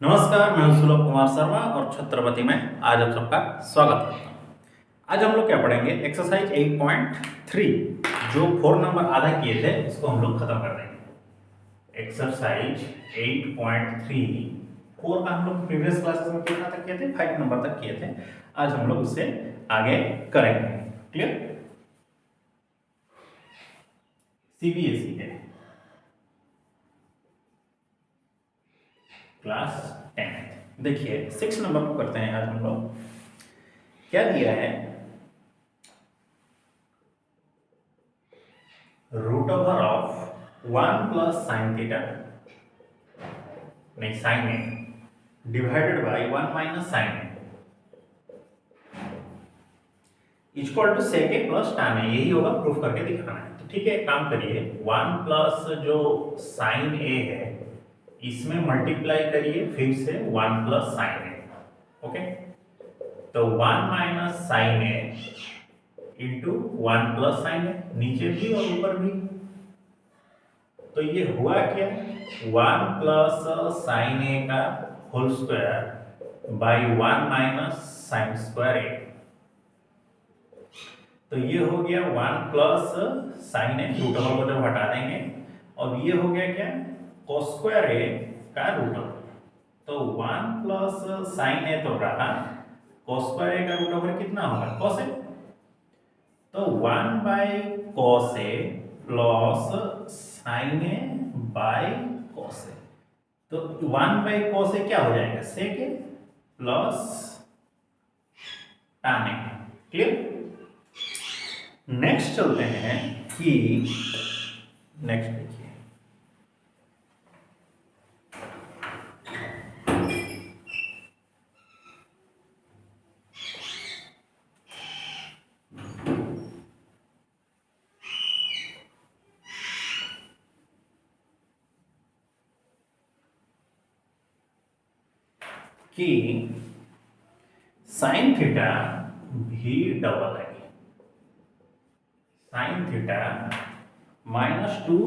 नमस्कार, मैं हूं सुलभ कुमार शर्मा और छत्रपति में आज आप सबका स्वागत करता हूं। आज हम लोग क्या पढ़ेंगे? एक्सरसाइज 8.3 जो 4 नंबर आधा किए थे उसको हम लोग खत्म कर देंगे। एक्सरसाइज 8.3 4 का हम लोग प्रीवियस क्लासेस में कितना तक किए थे? 5 नंबर तक किए थे। आज हम लोग उससे आगे करेंगे। क्लियर? सीबीएसई है, क्लास 10। देखिए 6 नंबर को करते हैं आज हम लोग। क्या दिया है? Root over of 1 plus sine theta, नहीं sine A, divided by 1 minus sine A equal to sec A plus tan A. यही होगा, प्रूफ करके दिखाना है। तो ठीक है, एक काम करिए, 1 प्लस जो साइन ए है इसमें मल्टीप्लाई करिए फिर से 1 प्लस साइन ए। ओके, तो 1 माइनस साइन ए इंटू 1 प्लस साइन ए, नीचे भी और ऊपर भी। तो ये हुआ क्या? 1 प्लस साइन ए का whole square by 1 minus sine square A. तो ये हो गया 1 plus sine A, root over को जब हटा देंगे, और ये हो गया क्या? cos स्क्वायर ए का रूट ओवर। तो 1 प्लस साइन ए तो रहा, cos स्क्वायर ए का रूट ओवर कितना होगा? cos a. तो 1 by cos a plus sine A by cos a. तो 1 बाई cos ए क्या हो जाएगा? sec a plus tan a. Clear? Next चलते हैं कि नेक्स्ट देखिए, कि साइन थीटा भी डबल है, sine theta -2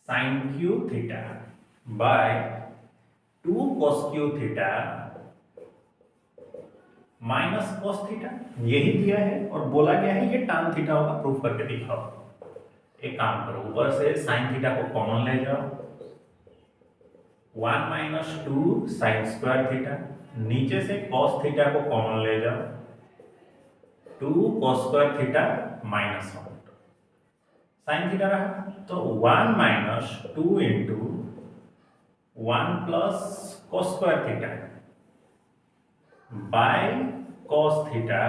sine cube theta by 2 cos cube theta minus cos theta, यही दिया है और बोला गया है ये tan थीटा होगा, प्रूफ करके दिखाओ। एक काम करो, ऊपर से साइन थीटा को कॉमन ले जाओ, 1 माइनस 2 साइन स्क्वायर थीटा, नीचे से cos थीटा को कॉमन ले जाओ, 2 cos square theta minus 1, sine theta रहा। तो 1 minus 2 into 1 plus cos square theta by cos theta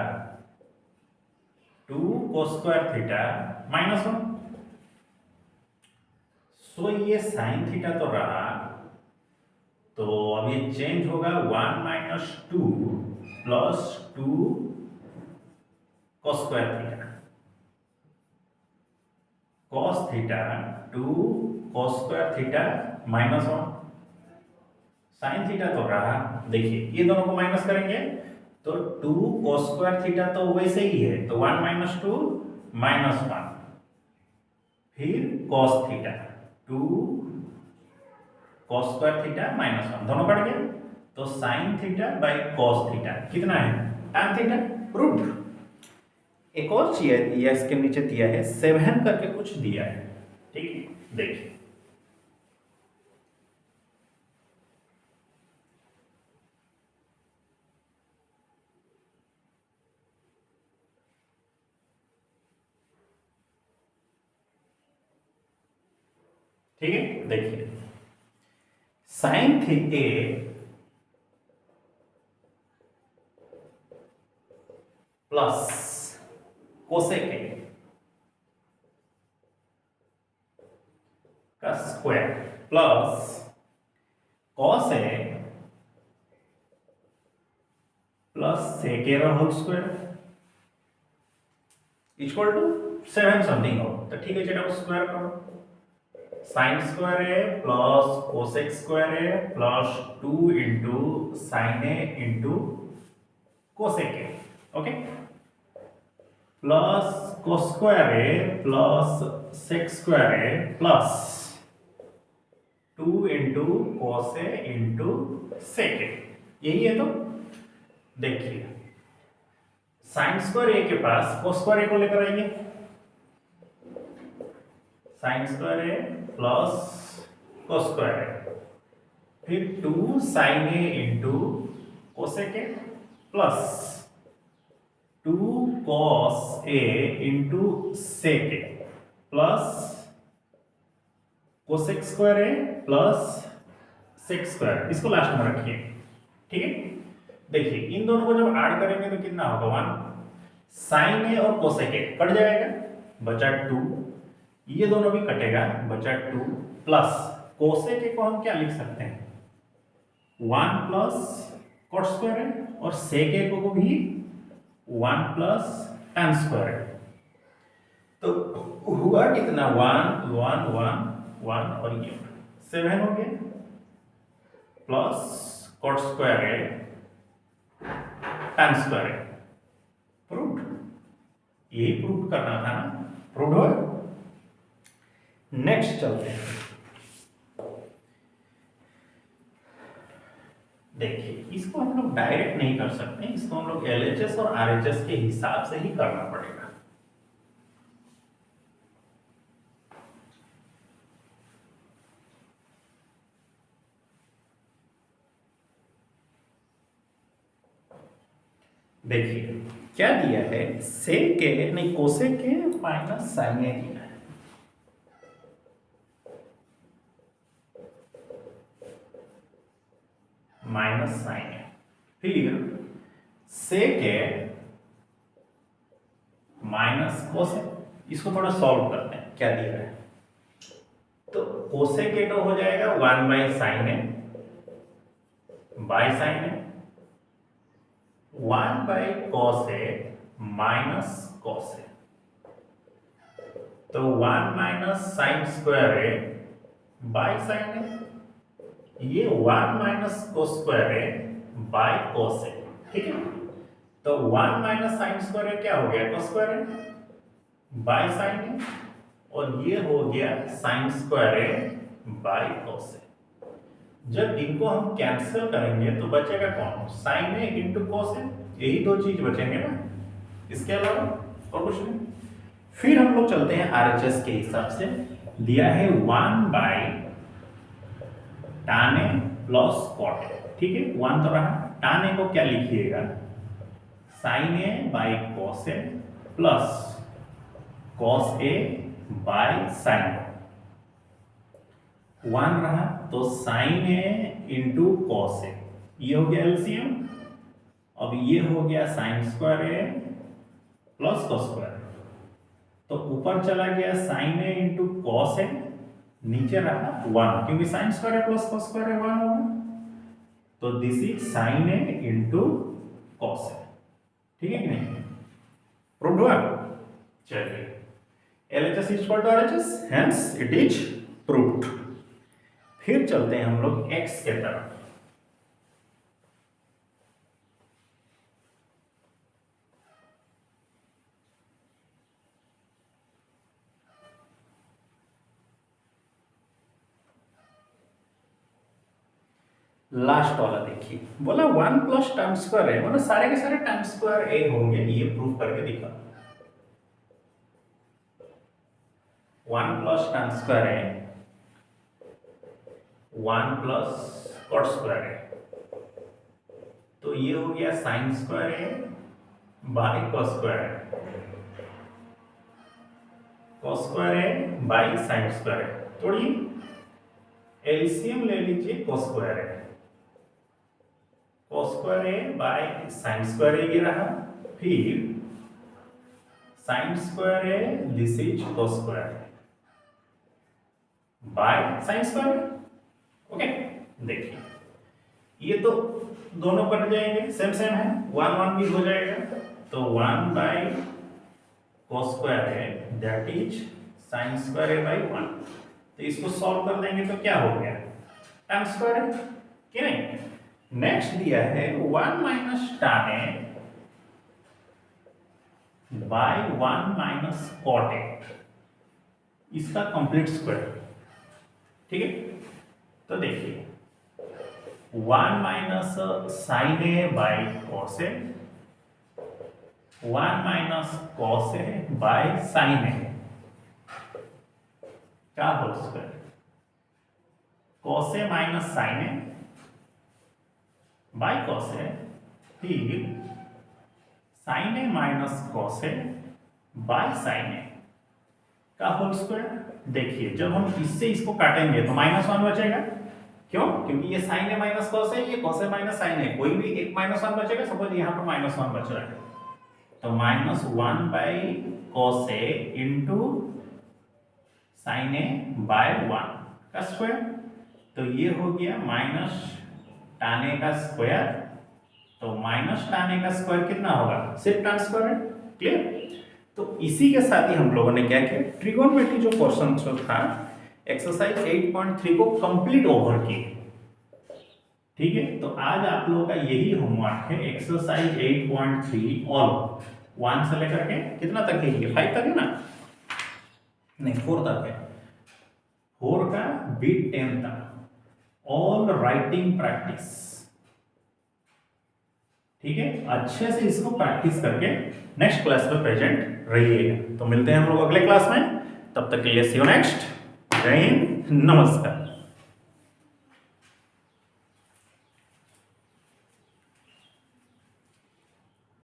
2 cos square theta minus 1। सो ये साइन थीटा तो रहा, तो अब ये चेंज होगा 1 minus 2 plus 2 cos square theta, cos theta 2 cos square theta minus 1, sine theta तो रहा। देखिए ये दोनों को माइनस करेंगे तो 2 cos स्क्वायर थीटा तो वैसे ही है, तो 1 माइनस 2 माइनस 1, फिर cos theta 2 cos square theta minus 1, दोनों कट गए। तो sine theta by cos theta कितना है? tan theta root. एक और चीज ये इसके नीचे दिया है, 7 करके कुछ दिया है। ठीक है, देखिए ठीक है, देखिए sine theta plus cosec A का square plus cos A plus sec A whole square equal to 7 something हो। तो ठीक है, चलो स्क्वायर करो, sine square A plus cosec square A plus 2 into sine A into cosec A. Okay, plus cos square A plus sec square A plus 2 into into cos A into sec A, यही है। तो देखिए sign square ए के पास कोस square ए को लेकर आइए, sine square A plus cos square a, फिर 2 sine A into cosec a plus 2 cos A into sec A plus cosec square A plus sec square, इसको लास्ट में रखिए। ठीक है, देखिए इन दोनों को जब ऐड करेंगे तो कितना होगा 1 साइन ए और कोसेक ए कट जाएगा, बचा 2, ये दोनों भी कटेगा, बचा 2 प्लस कोसेक ए को हम क्या लिख सकते हैं 1 प्लस कॉट स्क्वायर है, और सेक ए को भी 1 प्लस tan स्क्वायर है। तो हुआ कितना 1 1 1 1 और ये 7 हो गया, प्लस कॉट स्क्वायर है tan स्क्वायर है। प्रूव्ड, यही प्रूव करना था ना, प्रूव्ड हो। नेक्स्ट चलते हैं, देखिए इसको हम लोग डायरेक्ट नहीं कर सकते, इसको हम लोग LHS और RHS के हिसाब से ही करना पड़ेगा। देखिए क्या दिया है, सेक ए नहीं कोसेक ए माइनस साइन ए दिया है, माइनस साइन ए, फिर सेक ए माइनस कोसेक, इसको थोड़ा सॉल्व करते हैं क्या दिया है। तो कोसेक ए तो हो जाएगा 1 by sine A by sine A, 1 by cos A minus cos A, तो 1 minus sine square A by sine A, ये 1 minus cos square A by cos A. ठीक है, तो 1 माइनस साइन स्क्वायर ए क्या हो गया cos square A by sine A, और ये हो गया sine square A by cos A. जब इनको हम कैंसिल करेंगे तो बचेगा कौन, sine A into cos A, यही दो चीज बचेंगे ना, इसके अलावा और कुछ नहीं। फिर हम लोग चलते हैं RHS के हिसाब से, दिया है 1 by tan a plus cot a. ठीक है, 1 तो रहा, tan ए को क्या लिखिएगा sine A by cos A plus cos A by sine, 1 रहा तो sine A into cos A, ये हो गया एलसीएम। अब ये हो गया साइन स्क्वायर ए प्लस कॉस स्क्वायर, तो ऊपर चला गया sine A into cos A, नीचे रहा 1 क्योंकि sine square A plus cos square A 1 होगा, तो this is sine A into cos A. ठीक है कि नहीं, प्रूव्ड हुआ। चलिए LHS is equal to RHS, hence it is proved. फिर चलते हैं हम लोग x के तरफ। लास्ट वाला देखिए, बोला 1 प्लस tan स्क्वायर है, मतलब सारे के सारे tan स्क्वायर ए होंगे, ये प्रूफ करके दिखा। 1 प्लस tan स्क्वायर है 1 प्लस कॉट स्क्वायर है, तो ये हो गया साइन स्क्वायर है बाई कॉस स्क्वायर है, कॉस स्क्वायर है बाई साइन स्क्वायर है। तोड़िए एलसीएम ले लीजिए, कॉस स्क्वायर है, कॉस स्क्वायर है बाई साइन स्क्वायर है, ये रहा, फिर साइन स्क्वायर है, दिस इज कॉस स्क्वायर है बाय साइन स्क्वायर। ओके, देखिए ये तो दोनों कट जाएंगे, सेम सेम है, 1 1 भी हो जाएगा, तो 1 बाई कॉस स्क्वायर है दैट इज साइन स्क्वायर है बाई 1, तो इसको सॉल्व कर देंगे तो क्या हो गया tan स्क्वायर है कि नहीं। नेक्स्ट दिया है 1 minus tan A by 1 minus cot A, इसका कंप्लीट स्क्वायर। ठीक है, तो देखिए 1 minus sine A by cos A, 1 minus cos A by sine A का whole square, cos A minus sine A by cos A, फिर sine A minus cos A by sine A का whole square. देखिए जब हम इससे इसको काटेंगे तो -1 बचेगा, क्यों? क्योंकि ये साइन ए माइनस कॉस है, ये कॉस ए माइनस साइन है, कोई भी एक -1 बचेगा। सपोज यहाँ पर -1 बच रहा है तो -1 by cos A into sine a by 1 का स्क्वायर, तो ये हो गया माइनस tan ए का स्क्वायर। तो माइनस tan ए का स्क्वायर कितना होगा? सिर्फ tan स्क्वायर है। क्लियर? तो इसी के साथ ही हम लोगों ने क्या किया, ट्रिगोनोमेट्री जो क्वेश्चन जो था एक्सरसाइज 8.3 को कंप्लीट ओवर किए। ठीक है, तो आज आप लोगों का यही होमवर्क है, एक्सरसाइज 8.3 ऑल 1 से लेकर के कितना तक है? ये 5 तक है ना? नहीं 4 तक है, 4 का बीट 10 तक, ऑल राइटिंग प्रैक्टिस। ठीक है, अच्छे से इसको प्रैक्टिस करके नेक्स्ट क्लास में प्रेजेंट रहिएगा। तो मिलते हैं हम लोग अगले क्लास में, तब तक के लिए सी यू नेक्स्ट। जय हिंद, नमस्कार।